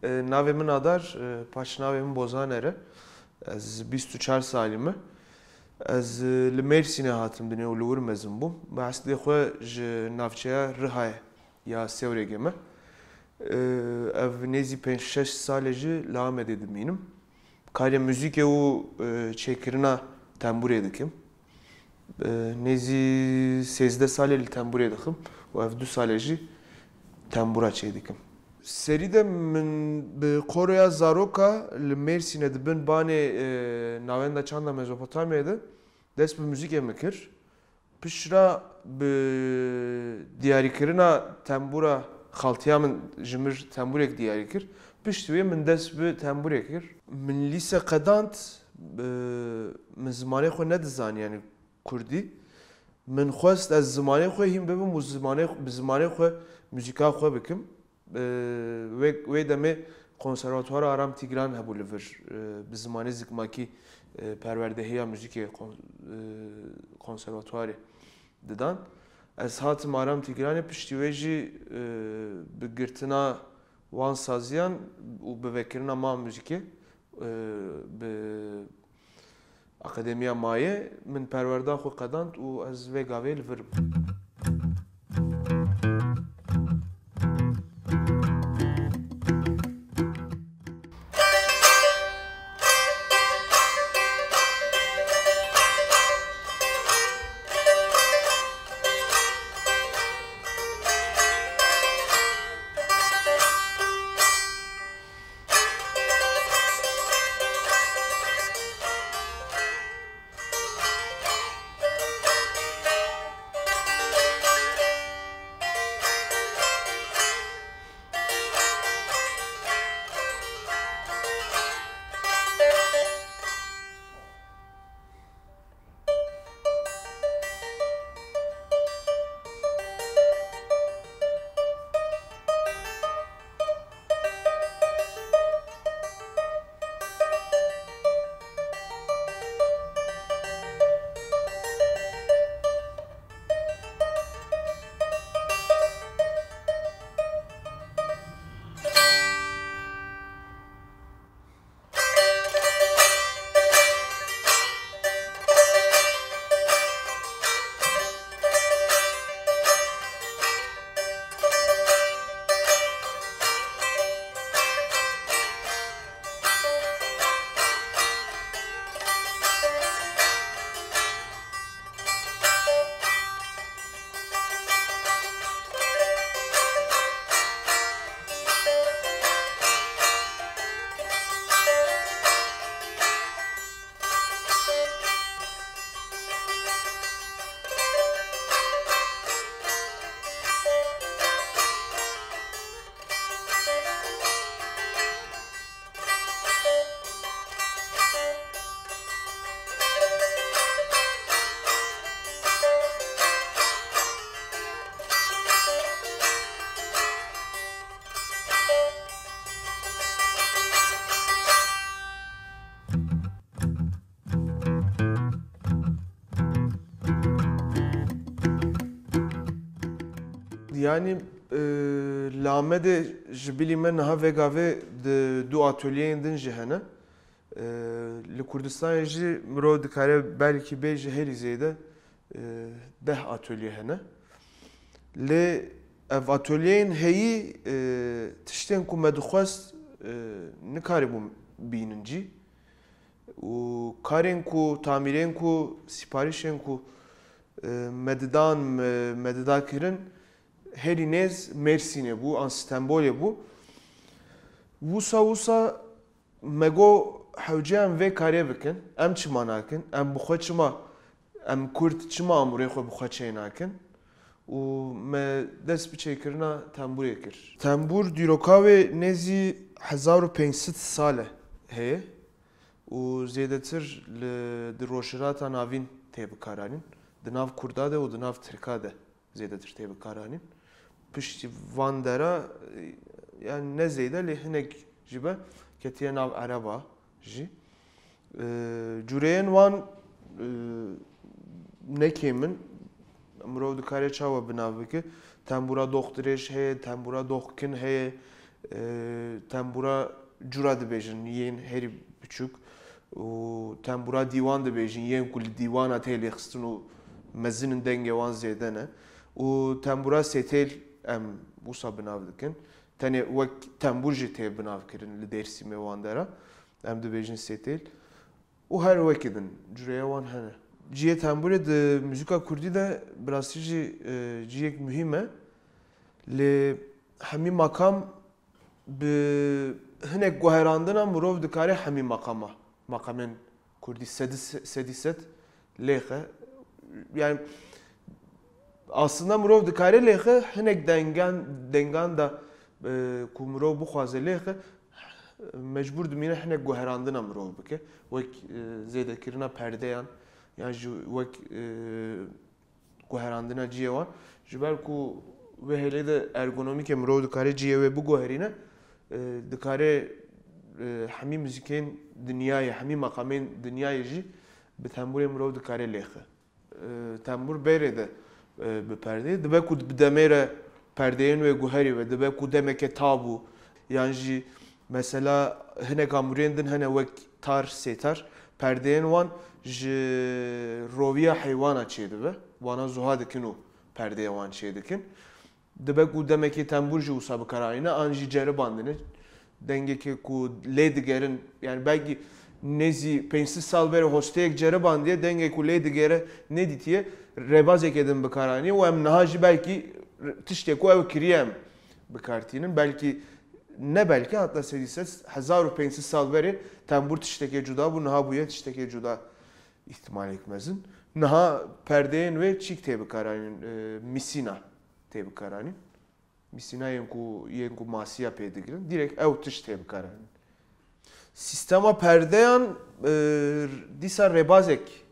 Navê min Adar, paşnavê min Bozan ere. Ez 24 salî. Ez li Mêrsînê hatim dinê û li wir mezin bûm. Behsdê xwe ji navçeya Rihayê ya Sewrêgê me. Ev nêzî 5-6 salê jî li Amedê dimînim. Karê müzîkê û çêkirina temburê dikim. Nêzî 13 salê li temburê dixim û ev 2 salê jî tembura çê dikim. Serî de min bi Koroya Zaroka li Mêrsînê dibin banê navenda çanda Mezopotamyayê de dest bi müzîkê me kir. Pişra bi diyarîkirina tembura xaltiya min ji mir temburek diyarî kir. Piştî wê min dest bi temburê kir. Min lîse qedand min zimanê xwe nedizanî yani Kurdî. Min xwest ez zimanê xwe hîn bibim û bi zimanê xwe müzîka xwe bikim. Wê demê konservatwara Aram Tigran hebû li vir bi zimanê zikmakî perwerdehiya müzîkê konservatwarê didan. Ez hatim Aram Tigranê piştî wê jî bi girtina wan saziyan û bi vekirina ma müzîkê bi Akademiya Mayê min perwerda xwe qedand û ez vê gavê li virim. Yani li Amedê ji bilî me niha vê gavê di du atölyeyên din jî hene. Li Kurdistanê jî mirov dikare belkî bê ji herî zêde 10 atölye hene. Lê ev atölyeyên heyî tiştên ku me dixwest nikaribûm bînin cî. û karên ku tamîrên ku sîparîşên ku me didan me didakirin herî nêz Mêrsînê bû an Stenbolê bû. Wisa me got hewceyan vê karê bikin, em çima nakin, em bi xwe çima em Kurd çima amûrê xwe bi xwe çê nakin û me dest bi çêkirina temburê kir. Tembûr dîrokavê nêzî 1500 sal e heye û zêdetir di rojhilata navîn tê bikaranîn. Di nav Kurda de û di nav Tirka de zêdetir tê bikaranîn. Piştî van dera yani ne zêde lê hinek ji be ketiye nav Ereba jî. Cureyên wan nekê min mirov dikare çawa bi nav bike. Tembûra dox dirêj heye, tembûra dox kin heye, tembura cura dibêjin yên herî biçûk û tembura dîwan dibêjin yên ku li dîwana tê lêxistin û mezinin dengê wan zêde ne û tembura sêtêl em wisa binav dikin tenê wek tembûr jî tê binavkirin li Dêrsimê wan de re em dibêjin sêtêl û her wekî din cureyê wan hene. Ciyê tembûrê di müzîka Kurdî de bi rastî jî ciyek mühîm e lê hemî makam bi hinek guherandina mirov dikare hemî makama makamên Kurdî sedî sed lêxe yani aslında mirov dikare lêxe hinek dengan da ku mirov bixwaze lêxe mecbur dimîne hinek guherandina mirov bike wek zêdekirina perdeyan yani ji wek guherandina ciyê wan ji ber ku ve helê de ergonomîkê mirov dikare ciyê wê biguherîne dikare hemî müzîkên dinyayê hemî makamên dinyayê jî bi tembûrê mirov dikare lêxe. Tembûr bêrê de bi perdeyê dibe ku bi demê re perdeyên wê guherî ve dibe ku demeke tabû yan jî mesela hinek amûrên din hene wek tar sêtar perdeyên wan ji roviya heywana çê dibe wana zuha dikin û perdeyê wan çê dikin dibe ku demekê tembûr jî wisa bikarayîne an jî ceribandine dengekê ku lê digerin yani belkî nezî 5 sal bêre hosteyek ceribandiye dengê ku lê digere nedîtiye rebazekê din bikarayîne û em niha jî belkî tiştê ku ew kiriye em bikartînin belkî ne belki hatta sedî 1500 sal berê tembûr tiştekê cuda bû niha bûye tiştekê cuda ihtimal ekmezin. Niha perdeyên wê çîk tê bikarayînin misîna tê bikarayînin. Misîna yên ku masiya pê digirin direkt ew tiş tê bikarayînin. Sistema perdeyan dîsa rebazek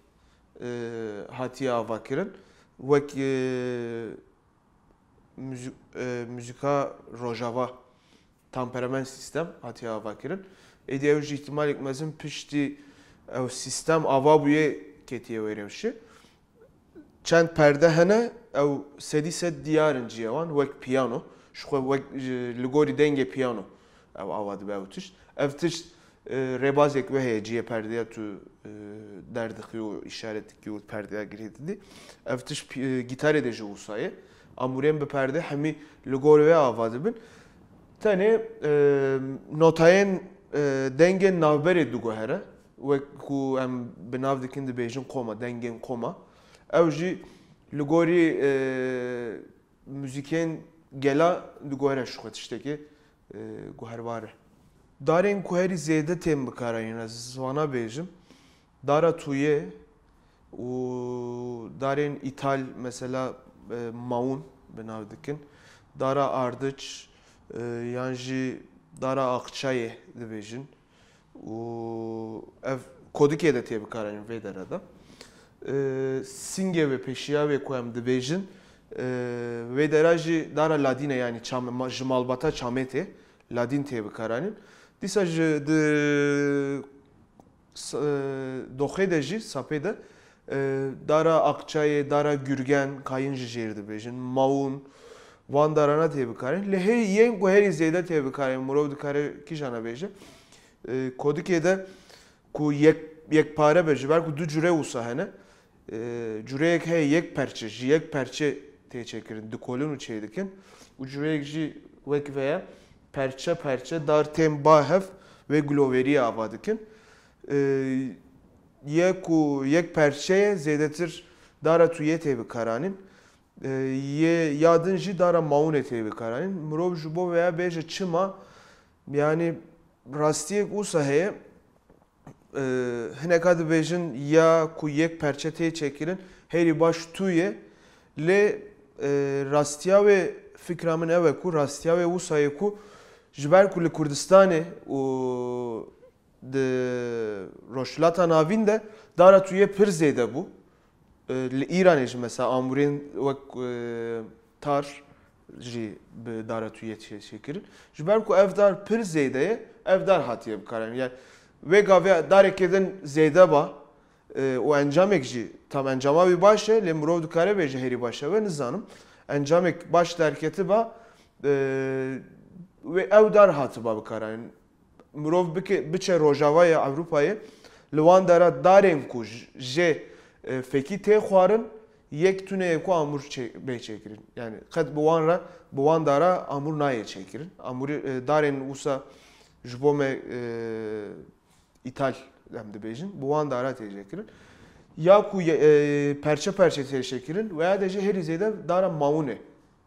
hatiye avakirin wek müzika rojava temperament sistem hatiye avakirin. Êdî ew jî ihtimal ekmezin piştî ew sistem ava bûye ketiye wêrewşi. Çend perde hene ew sedî sed diyarin ciyê wan wek piyano ji xwe wek li gorî dengê piyano ew ava dibe ew tişt. Ev tişt rebazek ve heye ciyê perdeya tu derdixî û işaret dikî û perdeya girê didî. Ev tişt gitarê de ji wîsayê. Amûrên bi perde hemî li gor wê ava dibin. Tenê notayên dengên navberê diguhere wek ku em bi nav dikin dibêjin koma dengên koma ew jî li gorî müzîkên gela diguhere ji xwe tiştekî guherbar e. Darên ku herî zêde tên bikarayîne zwana bêjim dara tuyê û darên îtal mesela maûn bi nav dikin dara ardiç yan jî dara aqçayê dibêjin û ev kodikê de tê bikarayîn vê derede. Singê ve peşiya wê ku em dibêjin vê dera jî dara ladîne yani ji malbata çamê tê ladîn tê bikarayîn. Dîsa ji di doxê de jî sapê de dara aqçayê dara gürgen kayın jî jêr dibêjin maûn van darana tê bikarayîn. Li herî yên ku herî zêde tê bikarayîn mirov dikare kîjana bêje. Kodikê de ku yekpare be ji ber ku du cure wisa hene cureyek heye yek perçe ji yek perçe tê çêkirin dikolin û çê dikin û cureyek jî wek veya perçe dar tên bahev ve gloverî ava dikin. Ye ku yek perçeye zêdetir dara tuyê tê bikaranîn ya din jî dara maûnê tê bikaranîn mirov ji bo veya bêje çima yani rastiyek wisa heye hineka dibêjin ya ku yek perçe tê çêkirin herî baş tuyê lê rastiya wê fikra min ew e ku rastiya wê wisayê ku ji ber ku li Kurdistanê û di rojhilata navîn de dara tuyê pir zêde bû. Li Îranê jî mesela amûrên wek tar jî bi dara tuyê çêkirin. Ji ber ku ev dar pir zêde ye ev dar hatiye bikaranîn. Yani vê gavê darekê din zêde ba û encamek jî tam encama wî baş e lê mirov dikare bêje herî baş e ve nizanim encamek baş derketi ba ve ev dar hatıba bikaran مرۆڤ بچێ ڕۆژاوایە ئەوروپایە لەوان دارە دارێن کو ژێ فێکی تێخوارن یەک تونەیە کو ئامور بێچێکردن یعنی قەت بوان دارە ئامور نایە چێکردن ئامور دارێن وسە ji bo me îtal em dibêjin بوان دارە تێژێکردن یا ku perçe perçe têşekirin veya de jî herî zêde dara mawûnê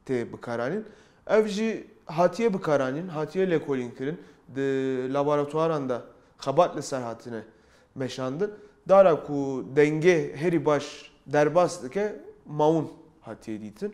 tê bikaranîn ev jî hatiye bikaranîn hatiye lêkolînkirin di laboratuwaran da xebat li ser hatine meşandin dara ku dengê herî baş derbas dike mawûn hatiye dîtin.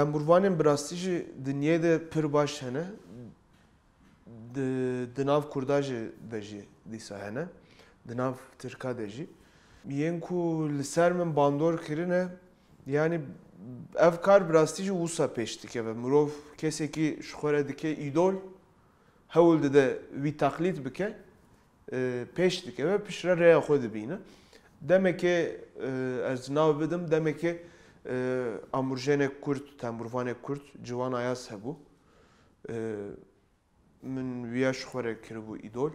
Temburvanên bi rastî jî dinyayê de pir baş hene. Di nav Kurda jî de jî dîsa hene. Di nav Tirka de jî. Yên ku li ser min bandor kirine yani ev kar bi rastî jî wisa pêş dikeve. Mirov kesekî ji xwe re dike îdol hewl dide wî teqlîd bike pêş dikeve piştre rêya xwe dibîne. Demekê ez nav bidim demekê amûrjenek Kurd, temburvanek Kurd ciwan ayas hebû. Min wiya ji xwe re kiribû îdol.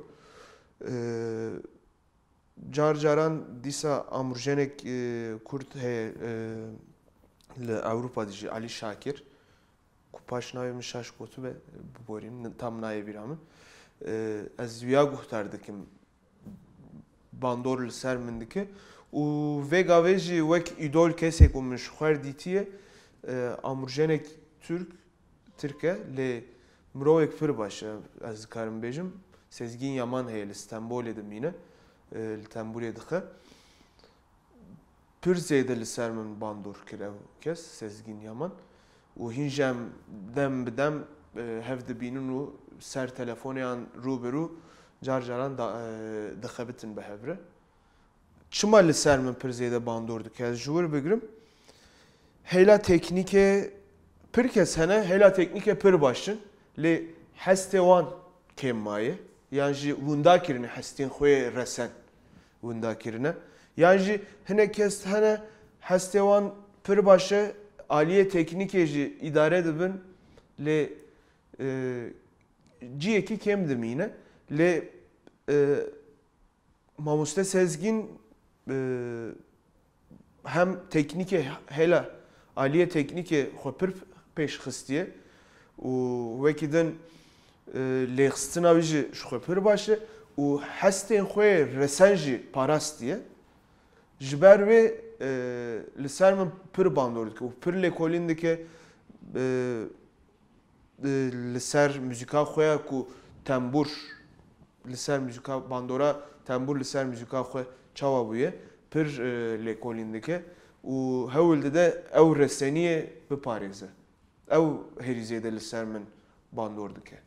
Car caran dîsa amûrjenek Kurd heye li Ewropa de jî Alî Şakir ku paş navê min şaş gotû be biborîn tam nayê bîra min. Ez wiya guhtar dikim bandor li ser min dike û vê gavê jî wek îdol kesek û min ji xwe re dîtiye amurjenek Türkiye le mirovek pir başa ez dikarim bêjim Sezgin Yaman heye li Stenbolê dimîne li Tembûlê dixe pir zêde li ser min bandor kir ev kes Sezgin Yaman û hîn jî em dem bi dem hev dibînin û ser telefonyan rûberû car caran dixebitin bi hev re. Çima li ser min pir zêde bandor dike ez ji wir bigirim hêla teknîkê pir kes hene hêla teknîkê pir baş in lê hestê wan kêm maye yan jî wenda kirine hestên xwe resen wenda kirine yan jî hinek kes hene hestê wan pir baş e aliyê teknîkê jî îdare dibin lê ciyekî kêm dimîne lê Mamoste Sezgin hem teknîkê hêla aliyê teknîkê xwe pir pêşxistiye û wekî din lêxistina wî jî ji xwe pir baş e û hestên xwe resen jî parastiye ji ber wê li ser min pir bandor dike û pir lêkolîn dike li ser müzîka xwe ya ku tembûr li ser müzîka bandora tembûr li ser müzîka xwe çawa bûye pir lêkolîn dike û hewil dide ew reseniyê biparêze ew herî zêde li ser min bandor dike.